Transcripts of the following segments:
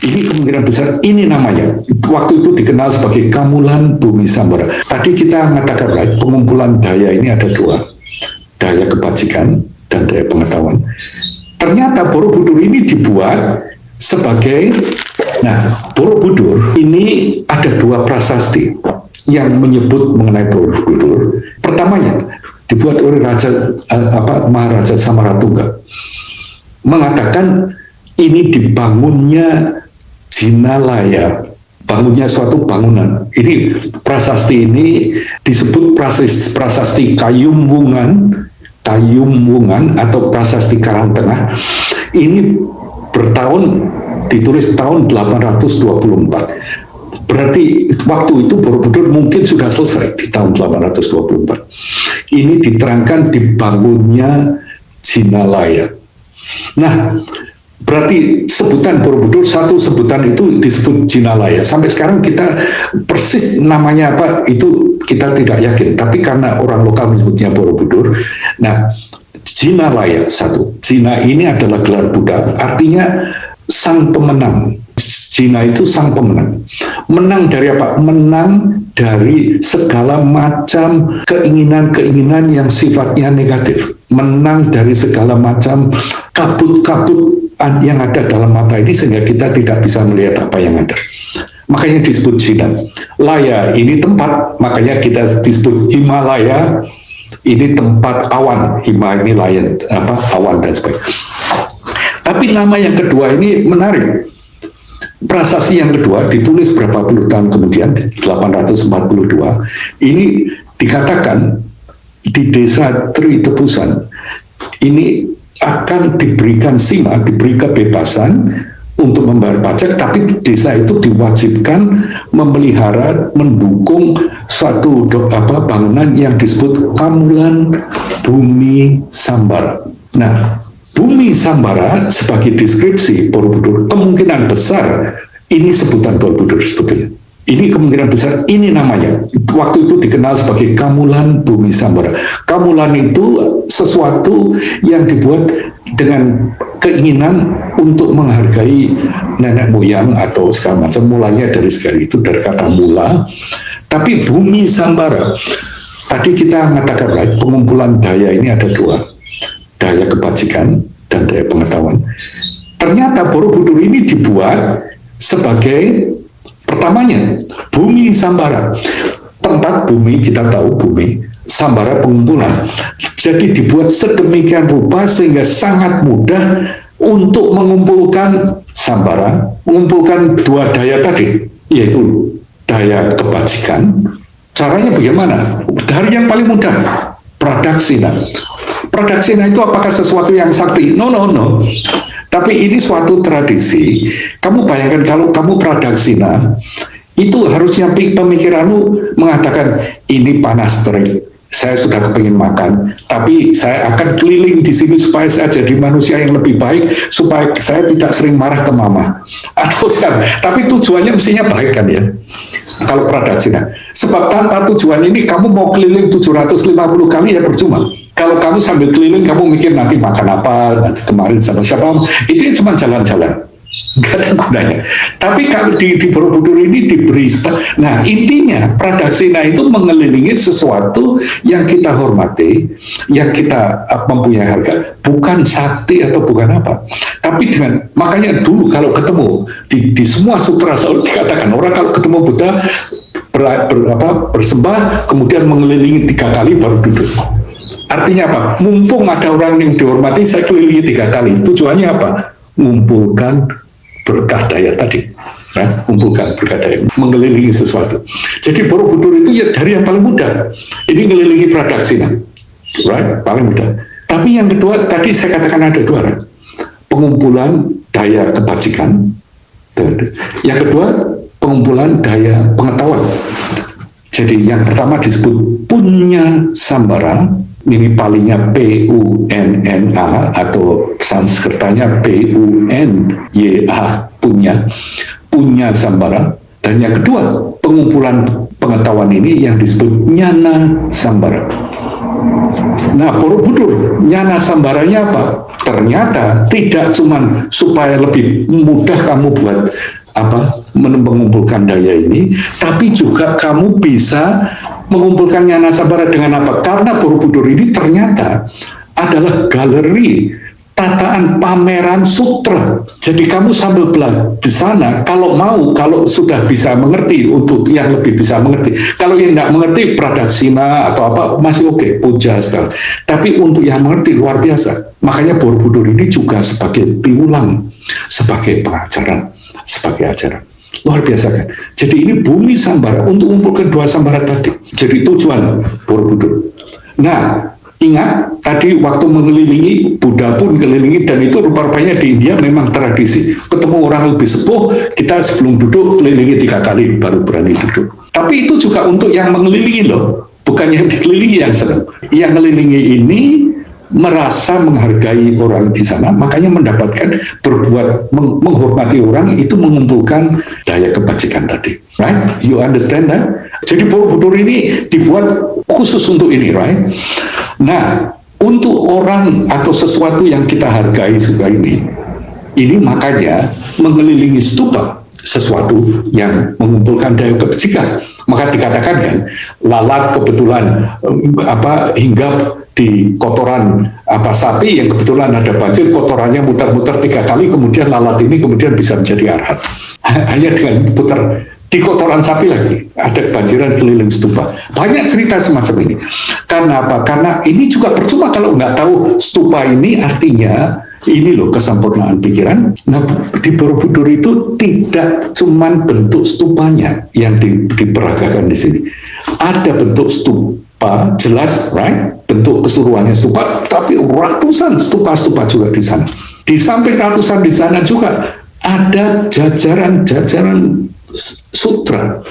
Ini kemungkinan besar ini namanya. Waktu itu dikenal sebagai Gamulan Bumi Sambara. Tadi kita mengatakan pengumpulan daya ini ada dua, daya kebajikan dan daya pengetahuan. Ternyata Borobudur ini dibuat sebagai, Borobudur ini ada dua prasasti yang menyebut mengenai Borobudur. Pertamanya dibuat oleh Maharaja Samaratungga, mengatakan ini dibangunnya Jinalaya, bangunnya suatu bangunan. Ini prasasti ini disebut prasasti Kayum Wungan atau prasasti Karangtengah. Ini ditulis tahun 824. Berarti waktu itu Borobudur mungkin sudah selesai di tahun 824. Ini diterangkan dibangunnya Jinalaya. Nah, berarti sebutan Borobudur, satu sebutan itu disebut Jinalaya. Sampai sekarang kita persis namanya apa itu kita tidak yakin. Tapi karena orang lokal menyebutnya Borobudur, nah Jinalaya satu. Jina ini adalah gelar Buddha, artinya sang pemenang. Jina itu sang pemenang. Menang dari apa? Menang dari segala macam keinginan-keinginan yang sifatnya negatif. Menang dari segala macam kabut-kabut yang ada dalam mata ini sehingga kita tidak bisa melihat apa yang ada. Makanya disebut Jina. Laya ini tempat, makanya kita disebut Himalaya. Ini tempat awan. Hima ini layan, awan dan sebagainya. Tapi nama yang kedua ini menarik. Prasasti yang kedua ditulis berapa puluh tahun kemudian, 842. Ini dikatakan di desa Tri Tebusan ini akan diberikan sima, diberi kebebasan untuk membayar pajak, tapi desa itu diwajibkan memelihara, mendukung suatu bangunan yang disebut Gamulan Bumi Sambara. Nah, Bumi Sambara sebagai deskripsi Borobudur, kemungkinan besar ini sebutan Borobudur sebetulnya. Ini kemungkinan besar ini namanya. Waktu itu dikenal sebagai Gamulan Bumi Sambara. Gamulan itu sesuatu yang dibuat dengan keinginan untuk menghargai nenek moyang atau segala macam. Mulanya dari segala itu, dari kata mula. Tapi Bumi Sambara, tadi kita mengatakan pengumpulan daya ini ada dua, daya kebajikan dan daya pengetahuan. Ternyata Borobudur ini dibuat sebagai pertamanya Bumi Sambara. Tempat bumi, kita tahu bumi, Sambara pengumpulan. Jadi dibuat sedemikian rupa sehingga sangat mudah untuk mengumpulkan Sambara, mengumpulkan dua daya tadi, yaitu daya kebajikan. Caranya bagaimana? Dari yang paling mudah, Pradaksina. Pradaksina itu apakah sesuatu yang sakti? No. Tapi ini suatu tradisi. Kamu bayangkan kalau kamu pradaksina, itu harusnya pemikiranmu mengatakan, ini panas terik, saya sudah kepingin makan, tapi saya akan keliling di sini supaya saya jadi manusia yang lebih baik, supaya saya tidak sering marah ke mama. Tapi tujuannya mestinya baik kan ya, kalau pradaksina. Sebab tanpa tujuan ini, kamu mau keliling 750 kali ya percuma. Kalau kamu sambil keliling, kamu mikir nanti makan apa, nanti kemarin sama siapa, itu cuma jalan-jalan, nggak ada gunanya. Tapi kalau di Borobudur ini diberi, nah intinya Pradaksina itu mengelilingi sesuatu yang kita hormati, yang kita mempunyai harga, bukan sakti atau bukan apa. Tapi dengan, makanya dulu kalau ketemu, di semua sutra selalu dikatakan, orang kalau ketemu Buddha, bersembah, kemudian mengelilingi 3 kali baru duduk. Artinya apa? Mumpung ada orang yang dihormati, saya kelilingi 3 kali. Tujuannya apa? Mengumpulkan berkah daya tadi. Nah, mengumpulkan berkah daya, mengelilingi sesuatu. Jadi Borobudur itu ya dari yang paling mudah. Ini mengelilingi Pradaksina. Right? Paling mudah. Tapi yang kedua, tadi saya katakan ada 2. Pengumpulan daya kebajikan. Yang kedua, pengumpulan daya pengetahuan. Jadi yang pertama disebut Punya Sambara. Ini palingnya P-U-N-N-A atau Sanskertanya P-U-N-Y-A, Punya Sambara. Dan yang kedua, pengumpulan pengetahuan ini yang disebut Nyana Sambara. Nah, Borobudur, nyana sambaranya apa? Ternyata tidak cuma supaya lebih mudah kamu buat mengumpulkan daya ini, tapi juga kamu bisa mengumpulkan nyana sambara dengan apa? Karena Borobudur ini ternyata adalah galeri tataan pameran sutra. Jadi kamu sambil belajar di sana, kalau sudah bisa mengerti, untuk yang lebih bisa mengerti. Kalau yang tidak mengerti, pradaksina atau apa masih oke, puja sekali. Tapi untuk yang mengerti luar biasa. Makanya Borobudur ini juga sebagai piwulang, sebagai pengajaran, sebagai ajaran. Luar biasa kan? Jadi ini bumi sambara untuk mengumpulkan dua sambara tadi. Jadi tujuan Borobudur. Nah, ingat tadi waktu mengelilingi, Buddha pun kelilingi, dan itu rupa-rupanya di India memang tradisi. Ketemu orang lebih sepuh, kita sebelum duduk kelilingi 3 kali baru berani duduk. Tapi itu juga untuk yang mengelilingi loh, bukan yang dikelilingi yang senang. Yang mengelilingi ini merasa menghargai orang di sana, makanya mendapatkan menghormati orang itu mengumpulkan daya kebajikan tadi. Right? You understand that? Jadi Borobudur ini dibuat khusus untuk ini, right? Nah, untuk orang atau sesuatu yang kita hargai juga ini makanya mengelilingi stupa sesuatu yang mengumpulkan daya kebajikan. Maka dikatakan kan, lalat kebetulan hinggap di kotoran sapi yang kebetulan ada banjir, kotorannya muter-muter 3 kali, kemudian lalat ini kemudian bisa menjadi arhat. Hanya dengan putar di kotoran sapi lagi, ada banjiran keliling stupa. Banyak cerita semacam ini. Karena apa? Karena ini juga percuma kalau nggak tahu stupa ini artinya ini loh kesempurnaan pikiran. Nah, di Borobudur itu tidak cuman bentuk stupanya yang diperagakan di sini. Ada bentuk stupa, jelas, right? Bentuk keseluruhannya stupa, tapi ratusan stupa-stupa juga di sana. Di samping ratusan di sana juga ada jajaran-jajaran sutra.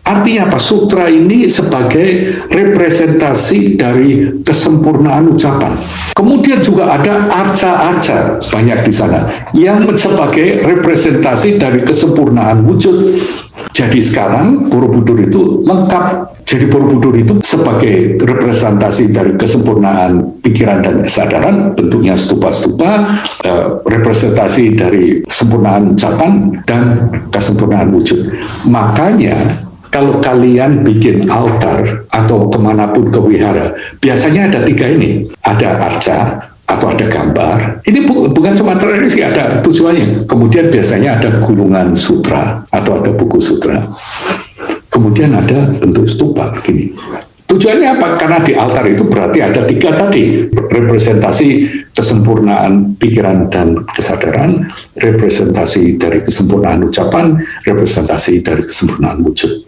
Artinya apa? Sutra ini sebagai representasi dari kesempurnaan ucapan. Kemudian juga ada arca-arca banyak di sana yang sebagai representasi dari kesempurnaan wujud. Jadi sekarang Borobudur itu lengkap. Jadi Borobudur itu sebagai representasi dari kesempurnaan pikiran dan kesadaran, bentuknya stupa-stupa, representasi dari kesempurnaan ucapan dan kesempurnaan wujud. Makanya kalau kalian bikin altar atau kemanapun ke wihara, biasanya ada 3 ini. Ada arca atau ada gambar. Ini bukan cuma tradisi, ada tujuannya. Kemudian biasanya ada gulungan sutra atau ada buku sutra. Kemudian ada bentuk stupa begini. Tujuannya apa? Karena di altar itu berarti ada 3 tadi. Representasi kesempurnaan pikiran dan kesadaran, representasi dari kesempurnaan ucapan, representasi dari kesempurnaan wujud.